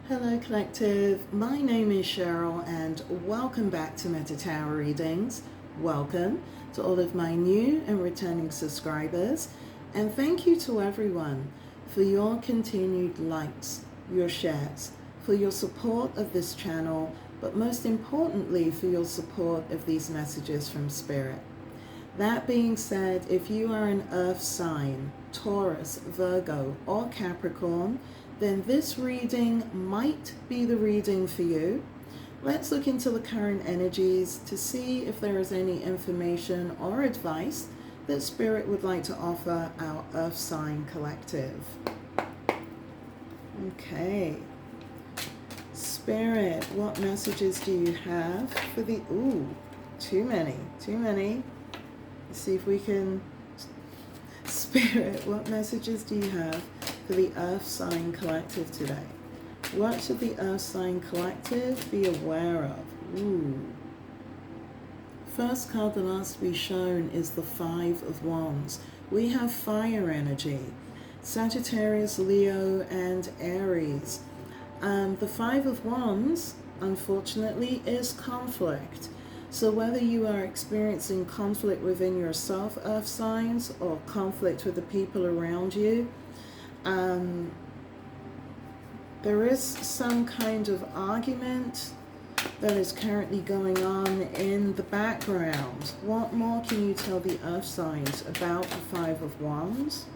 Hello Collective, my name is Cheryl and welcome back to Meta Tarot Readings. Welcome to all of my new and returning subscribers, and thank you to everyone for your continued likes, your shares, for your support of this channel, but most importantly for your support of these messages from Spirit. That being said, if you are an earth sign, Taurus, Virgo, or Capricorn, then this reading might be the reading for you. Let's look into the current energies to see if there is any information or advice that Spirit would like to offer our earth sign collective. Okay. Spirit, what messages do you have for the... Ooh, too many. Let's see if we can... Spirit, what messages do you have for the Earth Sign Collective today? What should the Earth Sign Collective be aware of? Ooh. First card that has to be shown is the Five of Wands. We have fire energy. Sagittarius, Leo, and Aries. The Five of Wands, unfortunately, is conflict. So whether you are experiencing conflict within yourself, earth signs, or conflict with the people around you, there is some kind of argument that is currently going on in the background. What more can you tell the earth signs about the Five of Wands?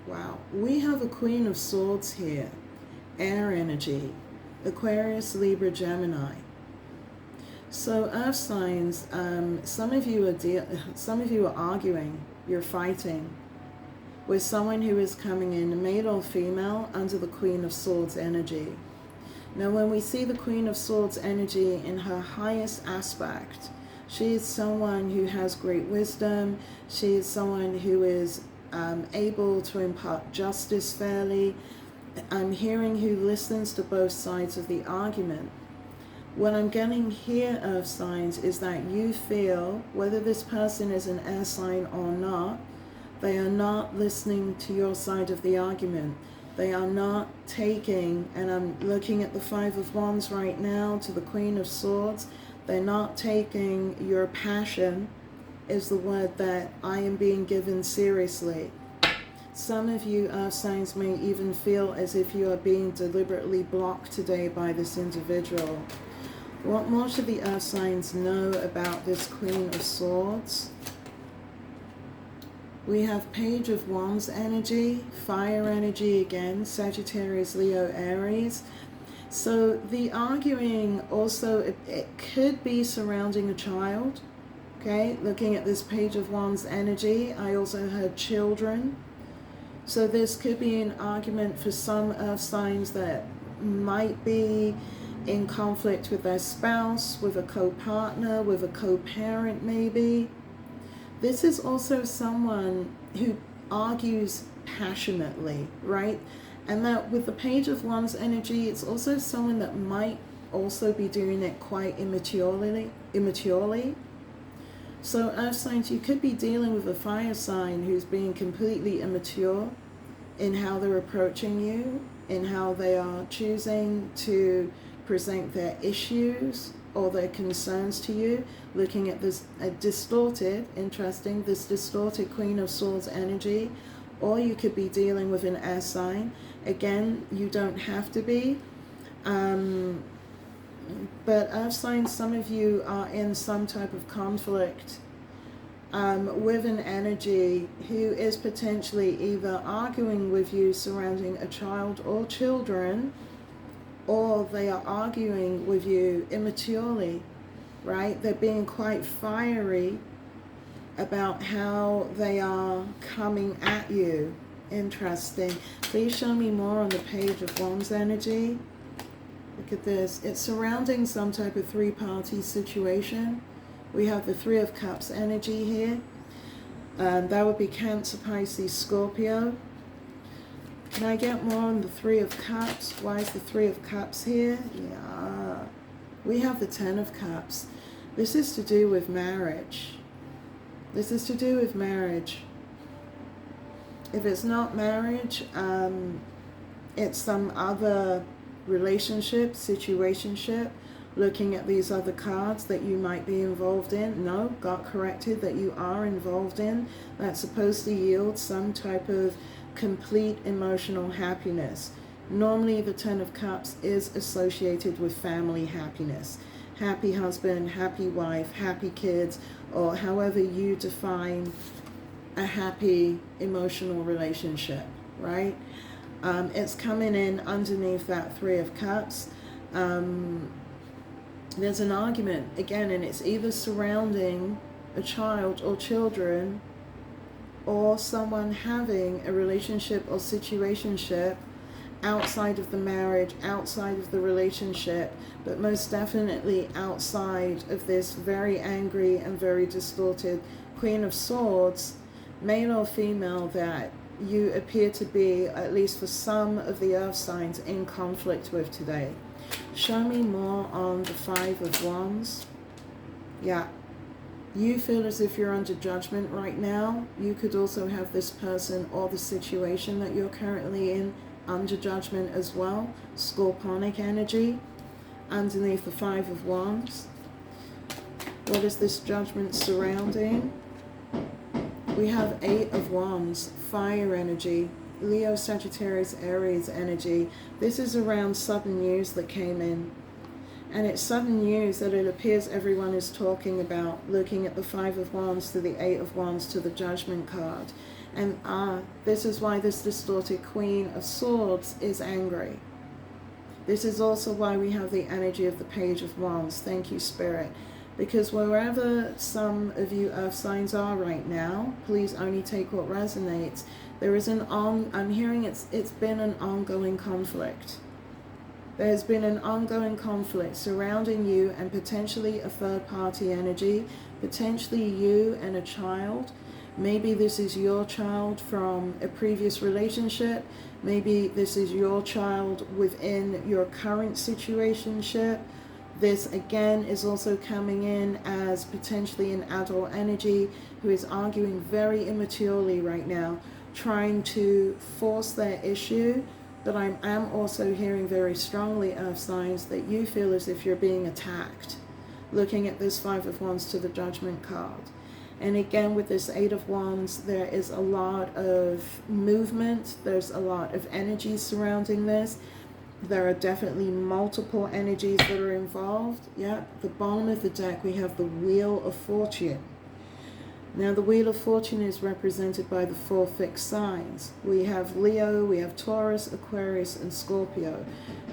Wow. We have a Queen of Swords here. Air energy. Aquarius, Libra, Gemini. So earth signs, some of you are arguing, you're fighting with someone who is coming in, male or female, under the Queen of Swords energy. Now when we see the Queen of Swords energy in her highest aspect, she is someone who has great wisdom, she is someone who is able to impart justice fairly. I'm hearing who listens to both sides of the argument. What I'm getting here, earth signs, is that you feel, whether this person is an air sign or not, they are not listening to your side of the argument. They are not taking, and I'm looking at the Five of Wands right now to the Queen of Swords, they're not taking your passion, is the word that I am being given, seriously. Some of you earth signs may even feel as if you are being deliberately blocked today by this individual. What more should the earth signs know about this Queen of Swords? We have Page of Wands energy, fire energy again, Sagittarius, Leo, Aries. So the arguing also, it could be surrounding a child. Okay, looking at this Page of Wands energy, I also heard children. So this could be an argument for some earth signs that might be in conflict with their spouse, with a co-partner, with a co-parent maybe. This is also someone who argues passionately, right? And that with the Page of Wands energy, it's also someone that might also be doing it quite immaturely. So earth signs, you could be dealing with a fire sign who's being completely immature in how they're approaching you, in how they are choosing to present their issues or their concerns to you, looking at this distorted Queen of Swords energy. Or you could be dealing with an air sign. Again, you don't have to be. But earth signs, some of you are in some type of conflict with an energy who is potentially either arguing with you surrounding a child or children, or they are arguing with you immaturely, right? They're being quite fiery about how they are coming at you. Interesting. Please show me more on the Page of Wands energy. Look at this. It's surrounding some type of three-party situation. We have the Three of Cups energy here. That would be Cancer, Pisces, Scorpio. Can I get more on the Three of Cups? Why is the Three of Cups here? Yeah. We have the Ten of Cups. This is to do with marriage. This is to do with marriage. If it's not marriage, it's some other relationship, situationship, looking at these other cards that you might be involved in. No, got corrected, that you are involved in. That's supposed to yield some type of complete emotional happiness. Normally the Ten of Cups is associated with family happiness. Happy husband, happy wife, happy kids, or however you define a happy emotional relationship, right? It's coming in underneath that Three of Cups. There's an argument, again, and it's either surrounding a child or children, or someone having a relationship or situationship outside of the marriage, outside of the relationship, but most definitely outside of this very angry and very distorted Queen of Swords, male or female, that you appear to be, at least for some of the earth signs, in conflict with today. Show me more on the Five of Wands. Yeah. You feel as if you're under judgment right now. You could also have this person or the situation that you're currently in under judgment as well. Scorpionic energy underneath the Five of Wands. What is this judgment surrounding? We have Eight of Wands, fire energy, Leo, Sagittarius, Aries energy. This is around sudden news that came in. And it's sudden news that it appears everyone is talking about, looking at the Five of Wands to the Eight of Wands to the Judgment card. And this is why this distorted Queen of Swords is angry. This is also why we have the energy of the Page of Wands. Thank you, Spirit. Because wherever some of you earth signs are right now, please only take what resonates. There is I'm hearing it's been an ongoing conflict. There's been an ongoing conflict surrounding you and potentially a third party energy, potentially you and a child. Maybe this is your child from a previous relationship. Maybe this is your child within your current situationship. This again is also coming in as potentially an adult energy who is arguing very immaturely right now, trying to force their issue. But I am also hearing very strongly, earth signs, that you feel as if you're being attacked. Looking at this Five of Wands to the Judgment card. And again, with this Eight of Wands, there is a lot of movement. There's a lot of energy surrounding this. There are definitely multiple energies that are involved. Yeah, the bottom of the deck, we have the Wheel of Fortune. Now, the Wheel of Fortune is represented by the four fixed signs. We have Leo, we have Taurus, Aquarius, and Scorpio.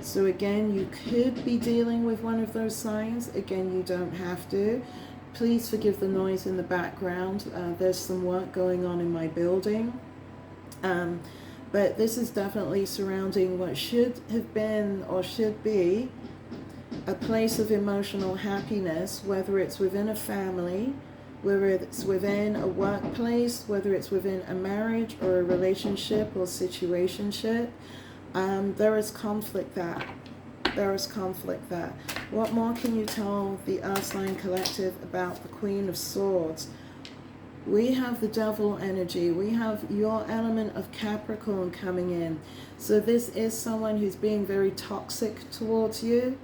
So again, you could be dealing with one of those signs. Again, you don't have to. Please forgive the noise in the background. There's some work going on in my building. But this is definitely surrounding what should have been or should be a place of emotional happiness, whether it's within a family, whether it's within a workplace, whether it's within a marriage or a relationship or situationship. There is conflict there. There is conflict there. What more can you tell the Earth Sign Collective about the Queen of Swords? We have the Devil energy. We have your element of Capricorn coming in. So this is someone who's being very toxic towards you.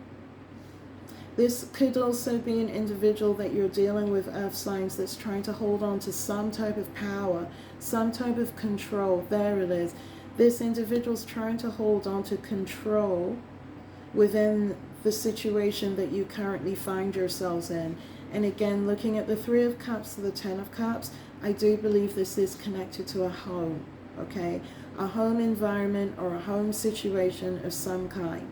This could also be an individual that you're dealing with, earth signs, that's trying to hold on to some type of power, some type of control. There it is. This individual's trying to hold on to control within the situation that you currently find yourselves in. And again, looking at the Three of Cups to the Ten of Cups, I do believe this is connected to a home, okay? A home environment or a home situation of some kind.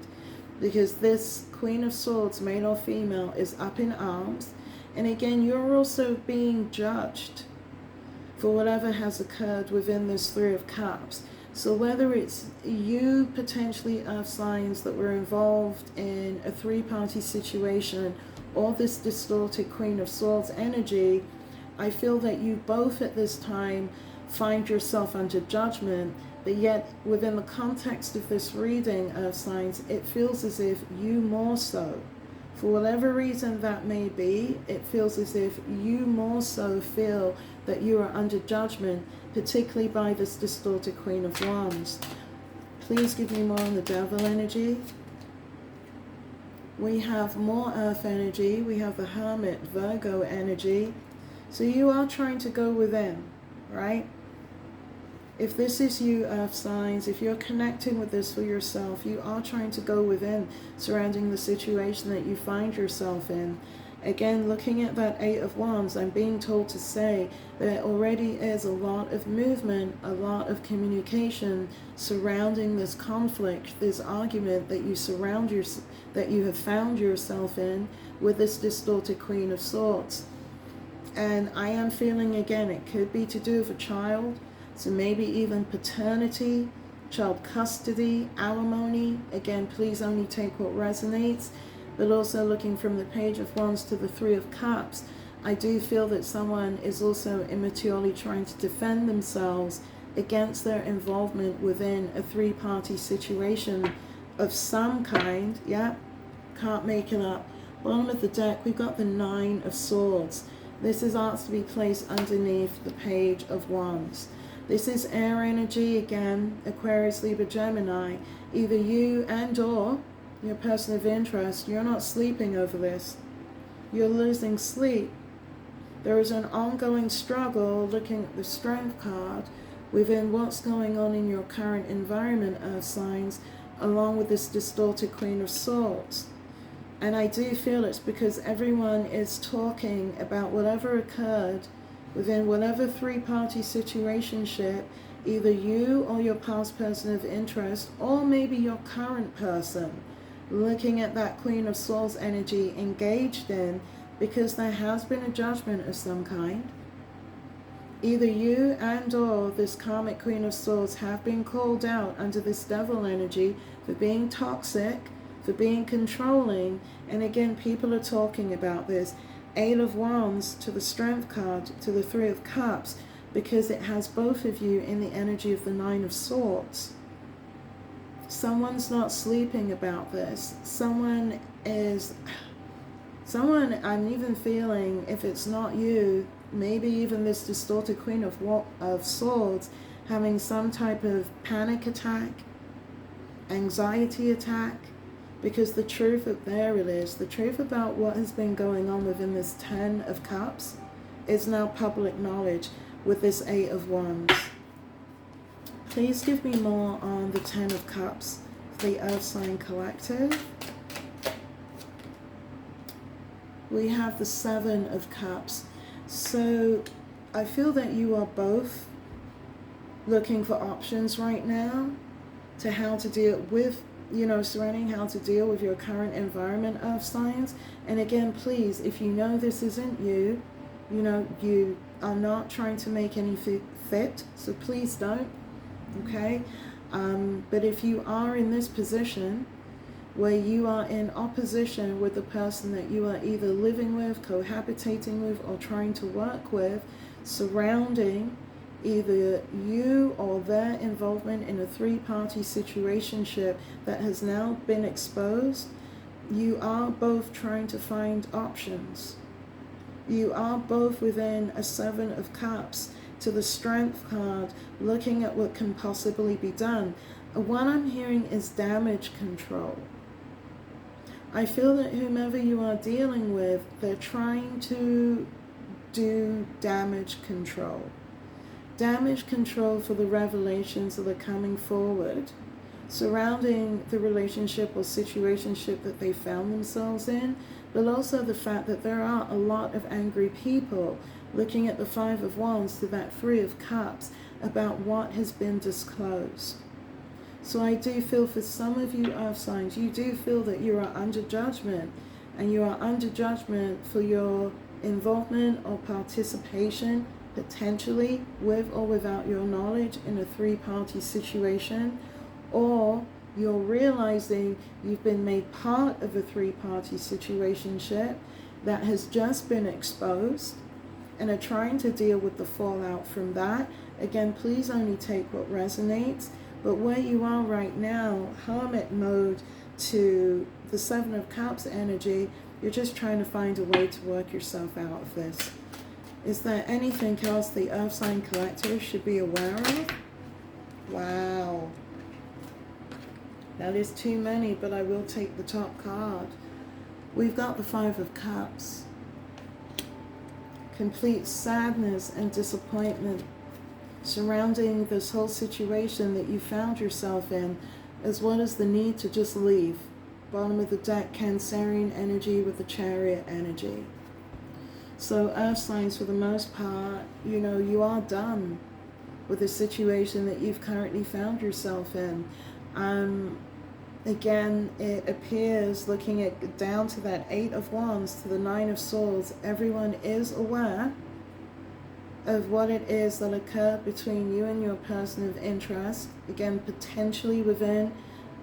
Because this Queen of Swords, male or female, is up in arms. And again, you're also being judged for whatever has occurred within this Three of Cups. So whether it's you, potentially earth signs, that were involved in a three-party situation, or this distorted Queen of Swords energy, I feel that you both at this time find yourself under judgment, but yet within the context of this reading, earth signs, it feels as if you more so, for whatever reason that may be, it feels as if you more so feel that you are under judgment, particularly by this distorted Queen of Wands. Please give me more on the Devil energy. We have more earth energy. We have the Hermit, Virgo energy. So you are trying to go within, right? If this is you, earth signs, if you're connecting with this for yourself, you are trying to go within surrounding the situation that you find yourself in. Again, looking at that Eight of Wands, I'm being told to say there already is a lot of movement, a lot of communication surrounding this conflict, this argument that you have found yourself in with this distorted Queen of Swords. And I am feeling, again, it could be to do with a child, so maybe even paternity, child custody, alimony. Again, please only take what resonates. But also looking from the Page of Wands to the Three of Cups, I do feel that someone is also immaturely trying to defend themselves against their involvement within a three-party situation of some kind. Yeah, can't make it up. Bottom of the deck, we've got the Nine of Swords. This is asked to be placed underneath the Page of Wands. This is air energy, again, Aquarius, Libra, Gemini. Either you and or your person of interest, you're not sleeping over this. You're losing sleep. There is an ongoing struggle, looking at the Strength card, within what's going on in your current environment, earth signs, along with this distorted Queen of Swords. And I do feel it's because everyone is talking about whatever occurred within whatever three-party situationship, either you or your past person of interest, or maybe your current person, looking at that Queen of Swords energy engaged in, because there has been a judgment of some kind. Either you and or this karmic Queen of Swords have been called out under this devil energy for being toxic, for being controlling, and again, people are talking about this. Eight of Wands to the Strength card to the Three of Cups, because it has both of you in the energy of the Nine of Swords. Someone's not sleeping about this. Someone, I'm even feeling, if it's not you, maybe even this distorted Queen of Swords, having some type of panic attack, anxiety attack, because the truth of, there it is, the truth about what has been going on within this Ten of Cups is now public knowledge with this Eight of Wands. Please give me more on the Ten of Cups, the Earth Sign Collective. We have the Seven of Cups. So I feel that you are both looking for options right now to how to deal with, surrounding how to deal with your current environment, Earth signs. And again, please, if you know this isn't you, you are not trying to make anything fit, so please don't, okay? But if you are in this position where you are in opposition with the person that you are either living with, cohabitating with, or trying to work with, surrounding either you or their involvement in a three-party situationship that has now been exposed, you are both trying to find options. You are both within a Seven of Cups to the Strength card, looking at what can possibly be done. What I'm hearing is damage control. I feel that whomever you are dealing with, they're trying to do damage control. Damage control for the revelations that are coming forward surrounding the relationship or situationship that they found themselves in, but also the fact that there are a lot of angry people looking at the Five of Wands to that Three of Cups about what has been disclosed. So I do feel for some of you earth signs, you do feel that you are under judgment, and you are under judgment for your involvement or participation, potentially with or without your knowledge, in a three-party situation, or you're realizing you've been made part of a three-party situationship that has just been exposed and are trying to deal with the fallout from that. Again, please only take what resonates. But where you are right now, hermit mode to the Seven of Cups energy, you're just trying to find a way to work yourself out of this. Is there anything else the Earth Sign Collective should be aware of? Wow. That is too many, but I will take the top card. we've got the Five of Cups. Complete sadness and disappointment surrounding this whole situation that you found yourself in, as well as the need to just leave. Bottom of the deck, Cancerian energy with the Chariot energy. So earth signs, for the most part, you are done with the situation that you've currently found yourself in. Again, it appears, looking at down to that Eight of Wands, to the Nine of Swords, everyone is aware of what it is that occurred between you and your person of interest. Again, potentially within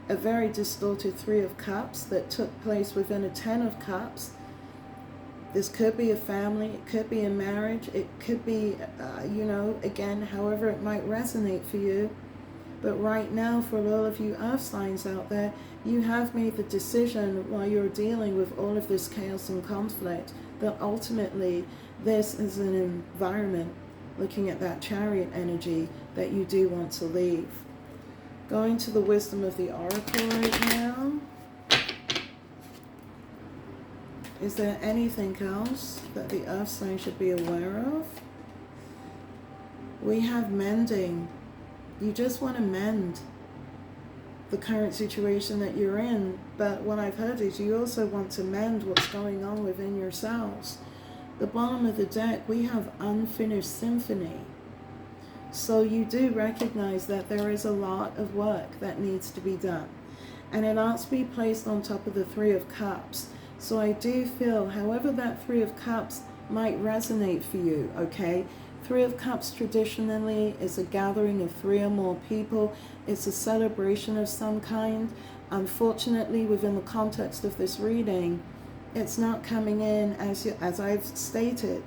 a very distorted Three of Cups that took place within a Ten of Cups. This could be a family, it could be a marriage, it could be, again, however it might resonate for you. But right now, for all of you earth signs out there, you have made the decision while you're dealing with all of this chaos and conflict that ultimately this is an environment, looking at that Chariot energy, that you do want to leave. Going to the wisdom of the oracle right now. Is there anything else that the earth sign should be aware of? We have mending. You just want to mend the current situation that you're in, but what I've heard is you also want to mend what's going on within yourselves. The bottom of the deck, we have unfinished symphony. So you do recognize that there is a lot of work that needs to be done. And it ought to be placed on top of the Three of Cups. So I do feel, however that Three of Cups might resonate for you, okay? Three of Cups traditionally is a gathering of three or more people. It's a celebration of some kind. Unfortunately, within the context of this reading, it's not coming in, as I've stated,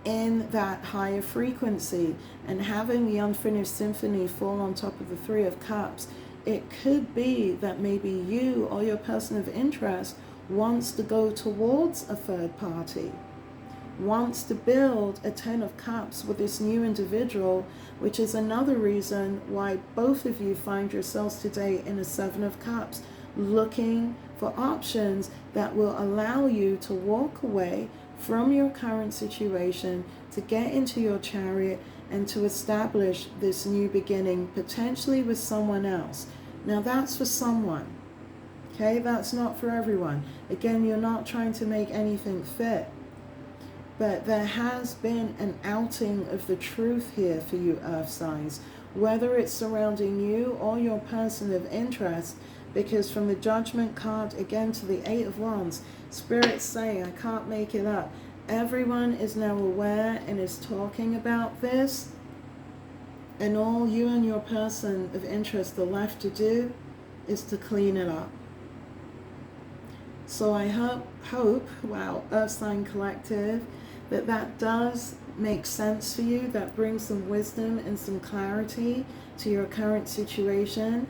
in that higher frequency. And having the unfinished symphony fall on top of the Three of Cups, it could be that maybe you or your person of interest wants to go towards a third party, wants to build a Ten of Cups with this new individual, which is another reason why both of you find yourselves today in a Seven of Cups, looking for options that will allow you to walk away from your current situation, to get into your Chariot, and to establish this new beginning, potentially with someone else. Now that's for someone, okay? That's not for everyone. Again, you're not trying to make anything fit. But there has been an outing of the truth here for you earth signs, whether it's surrounding you or your person of interest, because from the Judgment card, again, to the Eight of Wands, Spirit's saying, I can't make it up. Everyone is now aware and is talking about this, and all you and your person of interest are left to do is to clean it up. So I hope, wow, Earth Sign Collective, that does make sense for you, that brings some wisdom and some clarity to your current situation.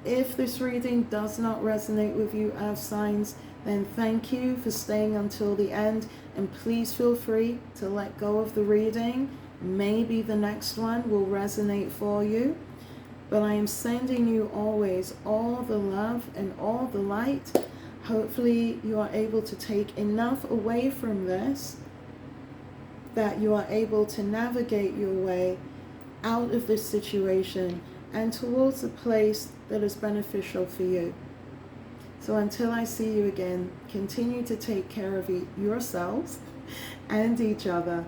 If this reading does not resonate with you, earth signs, then thank you for staying until the end, and please feel free to let go of the reading. Maybe the next one will resonate for you. But I am sending you always all the love and all the light. Hopefully you are able to take enough away from this that you are able to navigate your way out of this situation and towards a place that is beneficial for you. So until I see you again, continue to take care of yourselves and each other.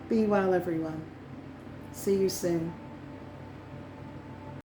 Be well, everyone. See you soon.